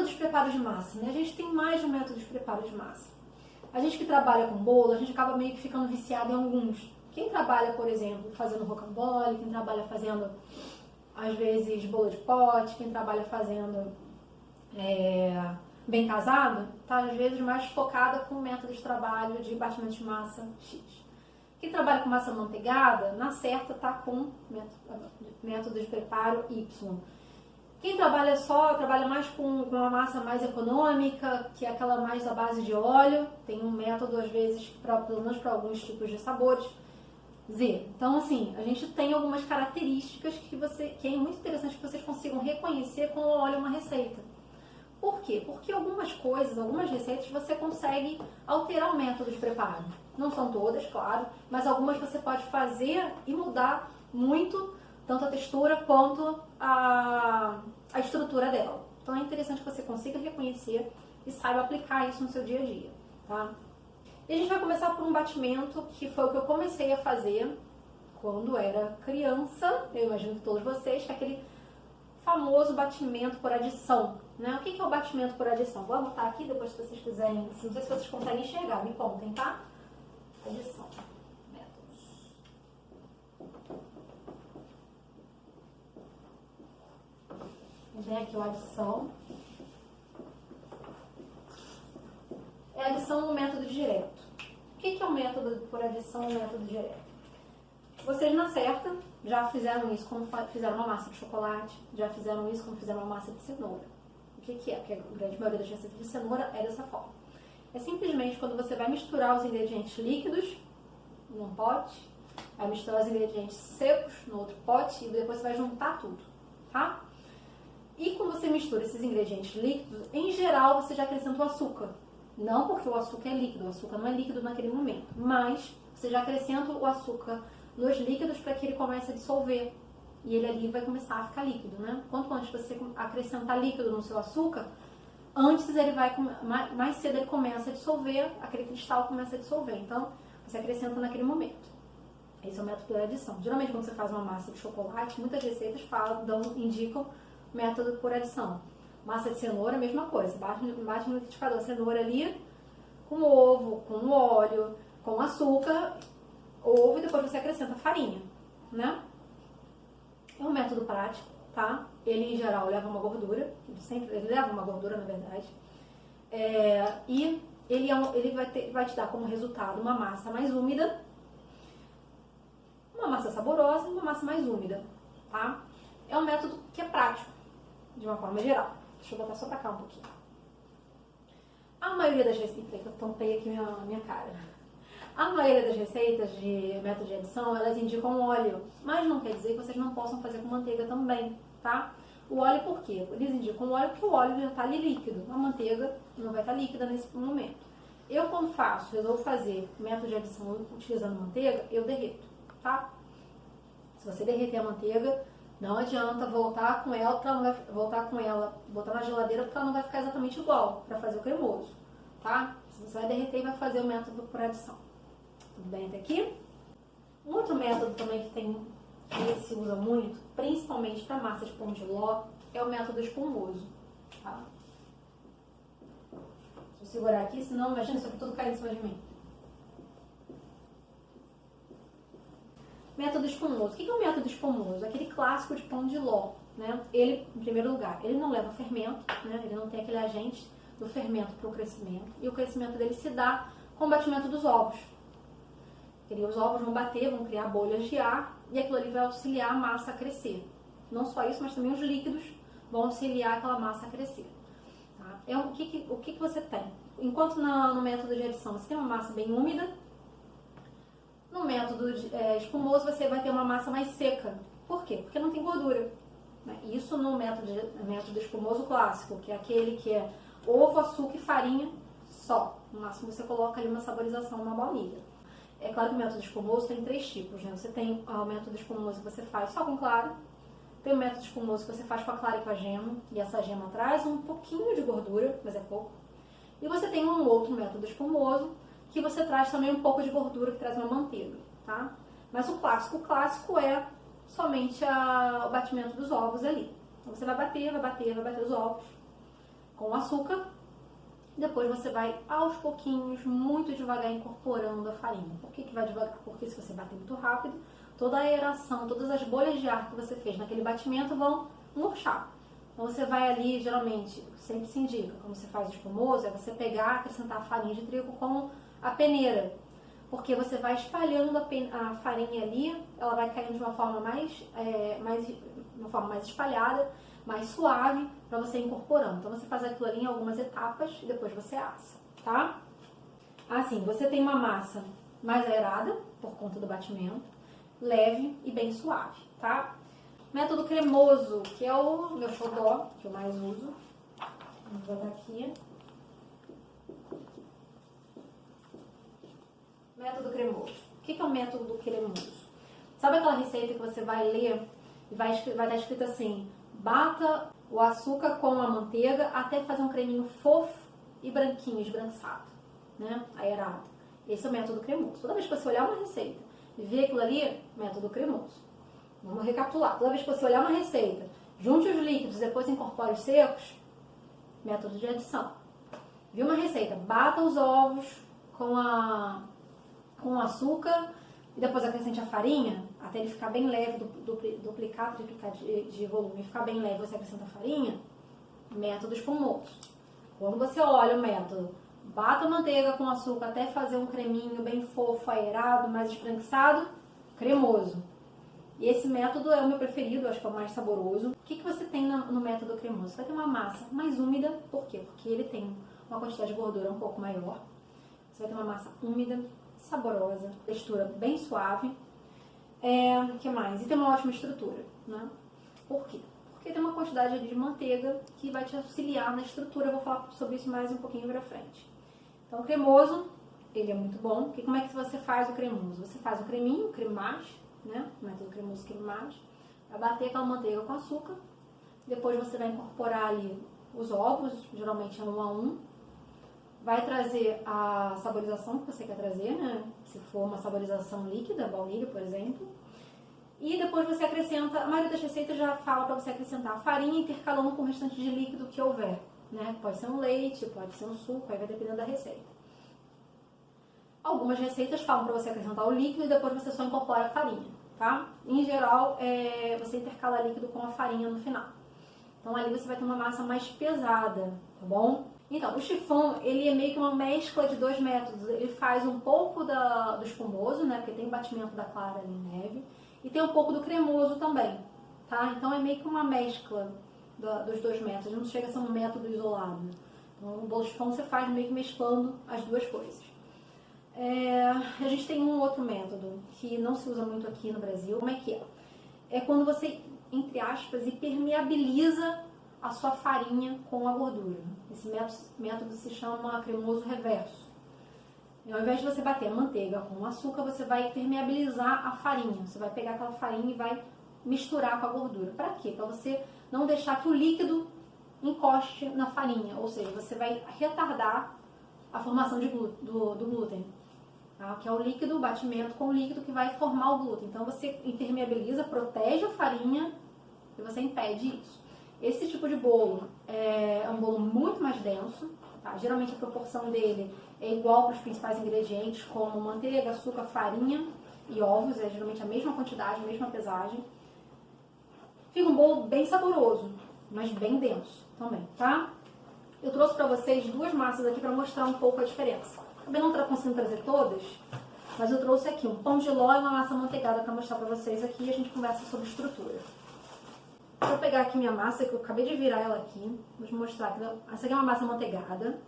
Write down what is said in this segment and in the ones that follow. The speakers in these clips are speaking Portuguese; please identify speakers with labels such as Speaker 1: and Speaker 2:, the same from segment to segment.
Speaker 1: métodos de preparo de massa, né? A gente tem mais de um método de preparo de massa. A gente que trabalha com bolo, a gente acaba meio que ficando viciado em alguns. Quem trabalha, por exemplo, fazendo rocambole, quem trabalha fazendo, às vezes, bolo de pote, quem trabalha fazendo bem casado, tá às vezes mais focada com o método de trabalho de batimento de massa X. Quem trabalha com massa manteigada, na certa tá com método de preparo Y. Quem trabalha mais com uma massa mais econômica, que é aquela mais à base de óleo, tem um método, às vezes, pelo menos para alguns tipos de sabores, Z. Então, assim, a gente tem algumas características que é muito interessante que vocês consigam reconhecer quando olham uma receita. Por quê? Porque algumas coisas, algumas receitas, você consegue alterar o método de preparo. Não são todas, claro, mas algumas você pode fazer e mudar muito, tanto a textura quanto a estrutura dela. Então é interessante que você consiga reconhecer e saiba aplicar isso no seu dia a dia, tá? E a gente vai começar por um batimento que foi o que eu comecei a fazer quando era criança, eu imagino que todos vocês, que é aquele famoso batimento por adição, né? O que é o batimento por adição? Vou anotar aqui, depois se vocês quiserem, não sei se vocês conseguem enxergar, me contem, tá? Adição. Métodos. Vem aqui o adição. É adição no método direto. O que é o método por adição no método direto? Vocês na certa já fizeram isso quando fizeram uma massa de chocolate, já fizeram isso quando fizeram uma massa de cenoura. O que é? Porque a grande maioria das receitas de cenoura é dessa forma. É simplesmente quando você vai misturar os ingredientes líquidos num pote, vai misturar os ingredientes secos no outro pote e depois você vai juntar tudo, tá? E quando você mistura esses ingredientes líquidos, em geral você já acrescenta o açúcar. Não porque o açúcar é líquido, o açúcar não é líquido naquele momento, mas você já acrescenta o açúcar nos líquidos para que ele comece a dissolver. E ele ali vai começar a ficar líquido, né? Quanto antes você acrescentar líquido no seu açúcar, antes ele mais cedo ele começa a dissolver, aquele cristal começa a dissolver. Então, você acrescenta naquele momento. Esse é o método de adição. Geralmente, quando você faz uma massa de chocolate, muitas receitas indicam método por adição. Massa de cenoura, mesma coisa. Bate no liquidificador a cenoura ali, com ovo, com óleo, com açúcar, ovo, e depois você acrescenta farinha, né? É um método prático, tá? Ele, em geral, leva uma gordura. Ele leva uma gordura, na verdade. E ele vai te dar como resultado uma massa mais úmida, uma massa saborosa e uma massa mais úmida, tá? É um método que é prático, de uma forma geral. Deixa eu botar só pra cá um pouquinho. A maioria das receitas, eu tampei aqui minha cara. A maioria das receitas de método de adição, elas indicam óleo, mas não quer dizer que vocês não possam fazer com manteiga também, tá? O óleo por quê? Eles indicam o óleo porque o óleo já está ali líquido, a manteiga não vai estar líquida nesse momento. Eu, quando resolvo fazer método de adição utilizando manteiga, eu derreto, tá? Se você derreter a manteiga, não adianta voltar com ela, porque ela não vai botar na geladeira, porque ela não vai ficar exatamente igual para fazer o cremoso, tá? Você vai derreter e vai fazer o método por adição. Tudo bem até aqui? Um outro método também que se usa muito, principalmente para massa de pão de ló, é o método espumoso, tá? Deixa eu segurar aqui, senão imagina isso aqui tudo caindo em cima de mim. Método espumoso. O que é o método espumoso? Aquele clássico de pão de ló, né? Ele, em primeiro lugar, ele não leva fermento, né? Ele não tem aquele agente do fermento para o crescimento. E o crescimento dele se dá com o batimento dos ovos. Os ovos vão bater, vão criar bolhas de ar e aquilo ali vai auxiliar a massa a crescer. Não só isso, mas também os líquidos vão auxiliar aquela massa a crescer. Tá? O que você tem? Enquanto no método de adição você tem uma massa bem úmida, no método espumoso você vai ter uma massa mais seca. Por quê? Porque não tem gordura. Né? Isso no método espumoso clássico, que é aquele que é ovo, açúcar e farinha só. No máximo você coloca ali uma saborização, uma baunilha. É claro que o método espumoso tem 3 tipos, né? Você tem o método espumoso que você faz só com clara, tem o método espumoso que você faz com a clara e com a gema, e essa gema traz um pouquinho de gordura, mas é pouco. E você tem um outro método espumoso que você traz também um pouco de gordura, que traz uma manteiga, tá? Mas o clássico é somente o batimento dos ovos ali. Então você vai bater os ovos, com açúcar. Depois você vai aos pouquinhos, muito devagar, incorporando a farinha. Por que vai devagar? Porque se você bater muito rápido, toda a aeração, todas as bolhas de ar que você fez naquele batimento vão murchar. Então você vai ali, geralmente, sempre se indica, como você faz o espumoso, é você pegar, acrescentar a farinha de trigo com a peneira. Porque você vai espalhando a farinha ali, ela vai caindo de uma forma mais espalhada, mais suave, para você ir incorporando. Então você faz aquilo ali em algumas etapas e depois você assa, tá? Assim, você tem uma massa mais aerada, por conta do batimento, leve e bem suave, tá? Método cremoso, que é o meu xodó, que eu mais uso. Vamos botar aqui. Método cremoso. O que é o método cremoso? Sabe aquela receita que você vai ler e vai estar escrito assim: bata o açúcar com a manteiga até fazer um creminho fofo e branquinho, esbranquiçado, né? Aerado. Esse é o método cremoso. Toda vez que você olhar uma receita e ver aquilo ali, método cremoso. Vamos recapitular. Toda vez que você olhar uma receita, junte os líquidos e depois incorpore os secos, método de adição. Viu uma receita? Bata os ovos com açúcar e depois acrescente a farinha, até ele ficar bem leve, triplicar de volume, ficar bem leve, você acrescenta a farinha, método espumoso. Quando você olha o método, bata a manteiga com açúcar até fazer um creminho bem fofo, aerado, mais esbranquiçado, cremoso. E esse método é o meu preferido, acho que é o mais saboroso. O que você tem no método cremoso? Você vai ter uma massa mais úmida, por quê? Porque ele tem uma quantidade de gordura um pouco maior. Você vai ter uma massa úmida, saborosa, textura bem suave. O que mais? E tem uma ótima estrutura, né? Por quê? Porque tem uma quantidade ali de manteiga que vai te auxiliar na estrutura. Eu vou falar sobre isso mais um pouquinho pra frente. Então, o cremoso, ele é muito bom. Como é que você faz o cremoso? Você faz o creminho, cremage, né? O método cremoso cremage. Vai bater aquela manteiga com açúcar. Depois você vai incorporar ali os ovos, geralmente é 1 a 1. Vai trazer a saborização que você quer trazer, né? Se for uma saborização líquida, baunilha, por exemplo. E depois você acrescenta, a maioria das receitas já fala para você acrescentar a farinha intercalando com o restante de líquido que houver, né? Pode ser um leite, pode ser um suco, aí vai dependendo da receita. Algumas receitas falam para você acrescentar o líquido e depois você só incorpora a farinha, tá? Em geral, você intercala líquido com a farinha no final. Então ali você vai ter uma massa mais pesada, tá bom? Então, o chiffon, ele é meio que uma mescla de dois métodos. Ele faz um pouco do espumoso, né? Porque tem batimento da clara ali em neve. E tem um pouco do cremoso também, tá? Então é meio que uma mescla dos dois métodos. Não chega a ser um método isolado. Então, o bolo chiffon você faz meio que mesclando as duas coisas. A gente tem um outro método que não se usa muito aqui no Brasil. Como é que é? É quando você, entre aspas, impermeabiliza a sua farinha com a gordura. Esse método se chama cremoso reverso. E ao invés de você bater a manteiga com o açúcar, você vai permeabilizar a farinha. Você vai pegar aquela farinha e vai misturar com a gordura. Para quê? Para você não deixar que o líquido encoste na farinha. Ou seja, você vai retardar a formação do glúten. Tá? Que é o líquido, o batimento com o líquido que vai formar o glúten. Então você impermeabiliza, protege a farinha e você impede isso. Esse tipo de bolo é um bolo muito mais denso, tá? Geralmente a proporção dele é igual para os principais ingredientes, como manteiga, açúcar, farinha e ovos, é geralmente a mesma quantidade, a mesma pesagem. Fica um bolo bem saboroso, mas bem denso também, tá? Eu trouxe para vocês duas massas aqui para mostrar um pouco a diferença. Também não conseguindo trazer todas, mas eu trouxe aqui um pão de ló e uma massa amanteigada para mostrar para vocês aqui e a gente conversa sobre estrutura. Vou pegar aqui minha massa, que eu acabei de virar ela aqui. Vou te mostrar aqui. Essa aqui é uma massa amanteigada.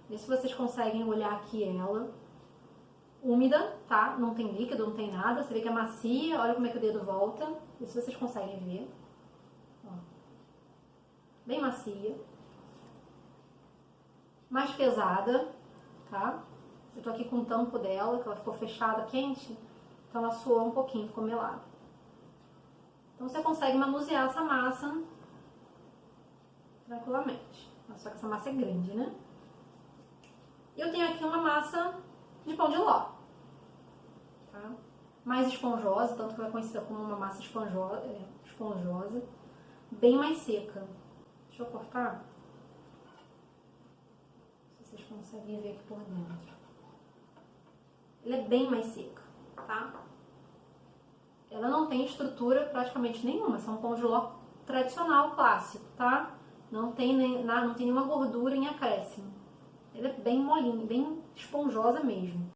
Speaker 1: Vê se vocês conseguem olhar aqui ela. Úmida, tá? Não tem líquido, não tem nada. Você vê que é macia. Olha como é que o dedo volta. Vê se vocês conseguem ver. Ó. Bem macia. Mais pesada, tá? Eu tô aqui com o tampo dela, que ela ficou fechada, quente. Então ela suou um pouquinho, ficou melada. Então você consegue manusear essa massa tranquilamente. Só que essa massa é grande, né? Eu tenho aqui uma massa de pão de ló. Tá? Mais esponjosa, tanto que ela é conhecida como uma massa esponjosa. Bem mais seca. Deixa eu cortar. conseguem ver aqui por dentro. Ela é bem mais seca, tá? Ela não tem estrutura praticamente nenhuma, essa é um pão de ló tradicional, clássico, tá? Não tem nenhuma gordura em acréscimo. Ela é bem molinha, bem esponjosa mesmo.